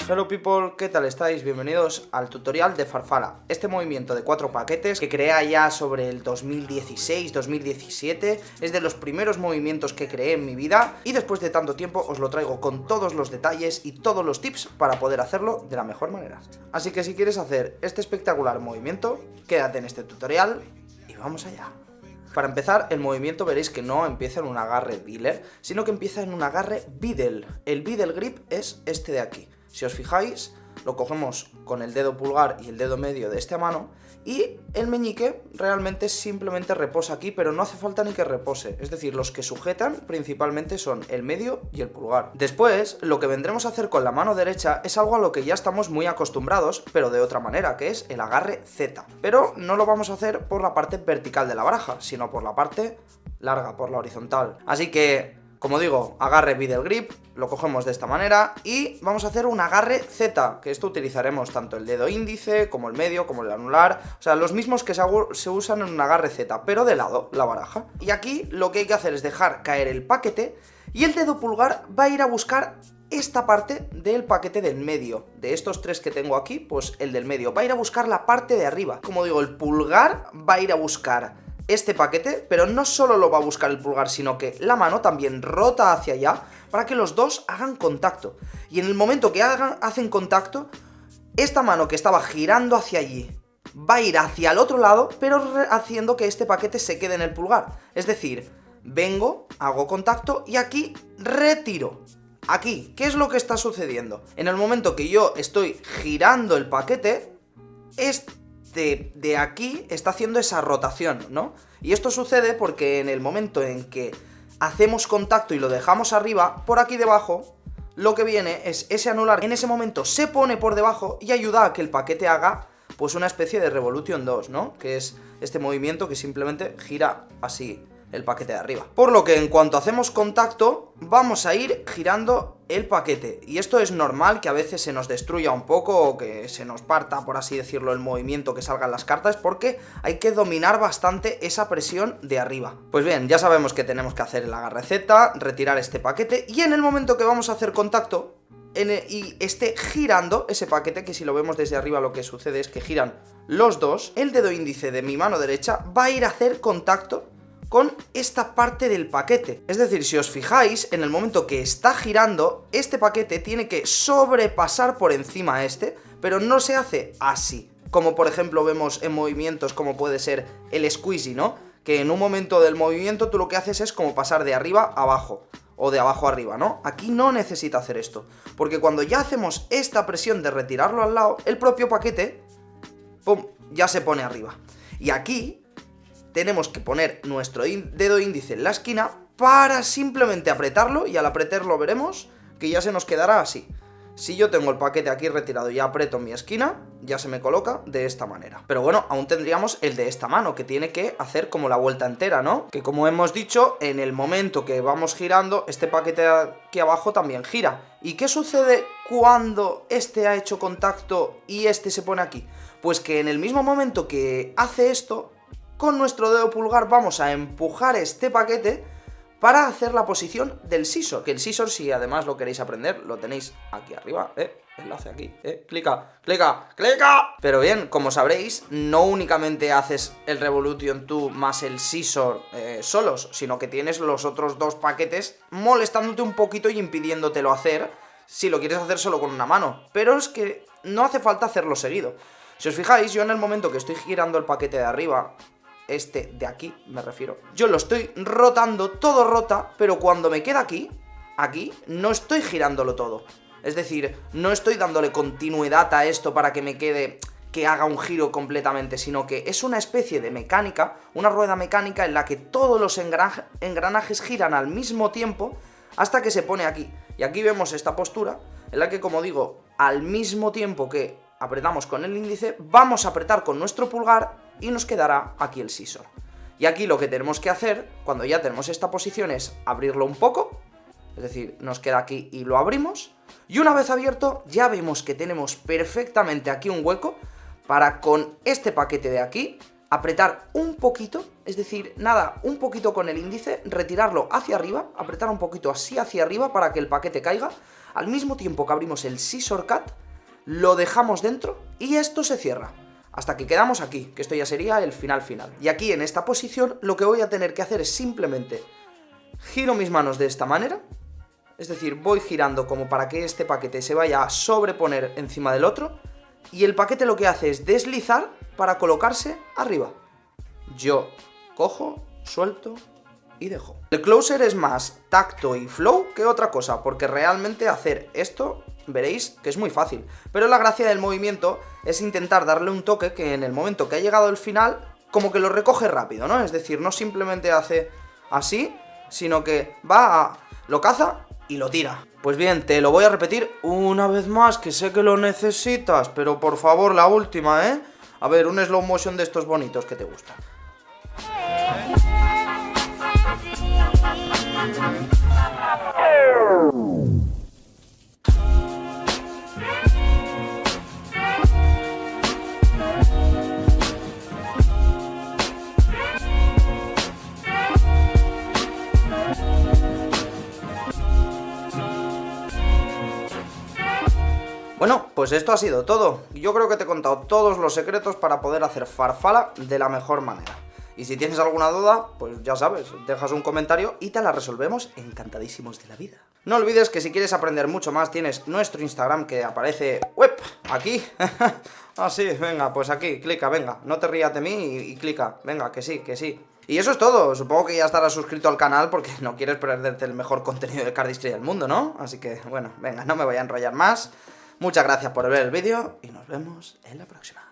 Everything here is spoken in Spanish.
Hello people, ¿qué tal estáis? Bienvenidos al tutorial de Farfalla. Este movimiento de 4 paquetes que creé ya sobre el 2016-2017 es de los primeros movimientos que creé en mi vida y después de tanto tiempo os lo traigo con todos los detalles y todos los tips para poder hacerlo de la mejor manera. Así que si quieres hacer este espectacular movimiento, quédate en este tutorial y vamos allá. Para empezar, el movimiento veréis que no empieza en un agarre dealer, sino que empieza en un agarre biddle. El biddle grip es este de aquí. Si os fijáis, lo cogemos con el dedo pulgar y el dedo medio de esta mano y el meñique realmente simplemente reposa aquí, pero no hace falta ni que repose. Es decir, los que sujetan principalmente son el medio y el pulgar. Después, lo que vendremos a hacer con la mano derecha es algo a lo que ya estamos muy acostumbrados, pero de otra manera, que es el agarre Z. Pero no lo vamos a hacer por la parte vertical de la baraja, sino por la parte larga, por la horizontal. Así que, como digo, agarre biddle grip, lo cogemos de esta manera y vamos a hacer un agarre Z, que esto utilizaremos tanto el dedo índice, como el medio, como el anular, o sea, los mismos que se usan en un agarre Z, pero de lado, la baraja. Y aquí lo que hay que hacer es dejar caer el paquete y el dedo pulgar va a ir a buscar esta parte del paquete del medio. De estos tres que tengo aquí, pues el del medio va a ir a buscar la parte de arriba. Como digo, el pulgar va a ir a buscar este paquete, pero no solo lo va a buscar el pulgar, sino que la mano también rota hacia allá para que los dos hagan contacto. Y en el momento que hacen contacto, esta mano que estaba girando hacia allí va a ir hacia el otro lado, pero haciendo que este paquete se quede en el pulgar. Es decir, vengo, hago contacto y aquí retiro. Aquí, ¿qué es lo que está sucediendo? En el momento que yo estoy girando el paquete, de aquí está haciendo esa rotación, ¿no? Y esto sucede porque en el momento en que hacemos contacto y lo dejamos arriba, por aquí debajo, lo que viene es ese anular. En ese momento se pone por debajo y ayuda a que el paquete haga pues una especie de Revolution 2, ¿no? Que es este movimiento que simplemente gira así el paquete de arriba. Por lo que en cuanto hacemos contacto, vamos a ir girando el paquete. Y esto es normal que a veces se nos destruya un poco o que se nos parta, por así decirlo, el movimiento que salgan las cartas, porque hay que dominar bastante esa presión de arriba. Pues bien, ya sabemos que tenemos que hacer el agarre Z, retirar este paquete, y en el momento que vamos a hacer contacto y esté girando ese paquete, que si lo vemos desde arriba lo que sucede es que giran los dos, el dedo índice de mi mano derecha va a ir a hacer contacto con esta parte del paquete. Es decir, si os fijáis, en el momento que está girando, este paquete tiene que sobrepasar por encima pero no se hace así, como por ejemplo vemos en movimientos como puede ser el squeezy, ¿no? Que en un momento del movimiento tú lo que haces es como pasar de arriba a abajo, o de abajo a arriba, ¿no? Aquí no necesita hacer esto, porque cuando ya hacemos esta presión de retirarlo al lado, el propio paquete, ¡pum!, ya se pone arriba. Y aquí tenemos que poner nuestro dedo índice en la esquina para simplemente apretarlo, y al apretarlo veremos que ya se nos quedará así. Si yo tengo el paquete aquí retirado y aprieto mi esquina, ya se me coloca de esta manera. Pero bueno, aún tendríamos el de esta mano, que tiene que hacer como la vuelta entera, ¿no? Que como hemos dicho, en el momento que vamos girando, este paquete de aquí abajo también gira. ¿Y qué sucede cuando este ha hecho contacto y este se pone aquí? Pues que en el mismo momento que hace esto, con nuestro dedo pulgar vamos a empujar este paquete para hacer la posición del scissor. Que el scissor, si además lo queréis aprender, lo tenéis aquí arriba, enlace aquí, clica, clica, clica. Pero bien, como sabréis, no únicamente haces el Revolution 2 más el scissor solos, sino que tienes los otros dos paquetes molestándote un poquito y impidiéndotelo hacer si lo quieres hacer solo con una mano. Pero es que no hace falta hacerlo seguido. Si os fijáis, yo en el momento que estoy girando el paquete de arriba, este de aquí me refiero, yo lo estoy rotando, todo rota, pero cuando me queda aquí, no estoy girándolo todo. Es decir, no estoy dándole continuidad a esto para que me quede, que haga un giro completamente, sino que es una especie de mecánica, una rueda mecánica en la que todos los engranajes giran al mismo tiempo hasta que se pone aquí. Y aquí vemos esta postura en la que, como digo, al mismo tiempo que apretamos con el índice, vamos a apretar con nuestro pulgar y nos quedará aquí el scissor. Y aquí lo que tenemos que hacer, cuando ya tenemos esta posición, es abrirlo un poco, es decir, nos queda aquí y lo abrimos, y una vez abierto ya vemos que tenemos perfectamente aquí un hueco para con este paquete de aquí apretar un poquito, es decir, nada, un poquito con el índice, retirarlo hacia arriba, apretar un poquito así hacia arriba para que el paquete caiga, al mismo tiempo que abrimos el Scissor Cut, lo dejamos dentro y esto se cierra. Hasta que quedamos aquí, que esto ya sería el final final. Y aquí en esta posición lo que voy a tener que hacer es simplemente giro mis manos de esta manera, es decir, voy girando como para que este paquete se vaya a sobreponer encima del otro, y el paquete lo que hace es deslizar para colocarse arriba. Yo cojo, suelto y dejo. El closer es más tacto y flow que otra cosa, porque realmente hacer esto veréis que es muy fácil. Pero la gracia del movimiento es intentar darle un toque que en el momento que ha llegado el final, como que lo recoge rápido, ¿no? Es decir, no simplemente hace así, sino que lo caza y lo tira. Pues bien, te lo voy a repetir una vez más, que sé que lo necesitas, pero por favor, la última, ¿eh? A ver, un slow motion de estos bonitos que te gustan. Bueno, pues esto ha sido todo. Yo creo que te he contado todos los secretos para poder hacer farfala de la mejor manera. Y si tienes alguna duda, pues ya sabes, dejas un comentario y te la resolvemos encantadísimos de la vida. No olvides que si quieres aprender mucho más, tienes nuestro Instagram que aparece aquí. Ah, sí, venga, pues aquí, clica, venga. No te rías de mí y clica, venga, que sí, que sí. Y eso es todo, supongo que ya estarás suscrito al canal porque no quieres perderte el mejor contenido de cardistry del mundo, ¿no? Así que, bueno, venga, no me voy a enrollar más. Muchas gracias por ver el vídeo y nos vemos en la próxima.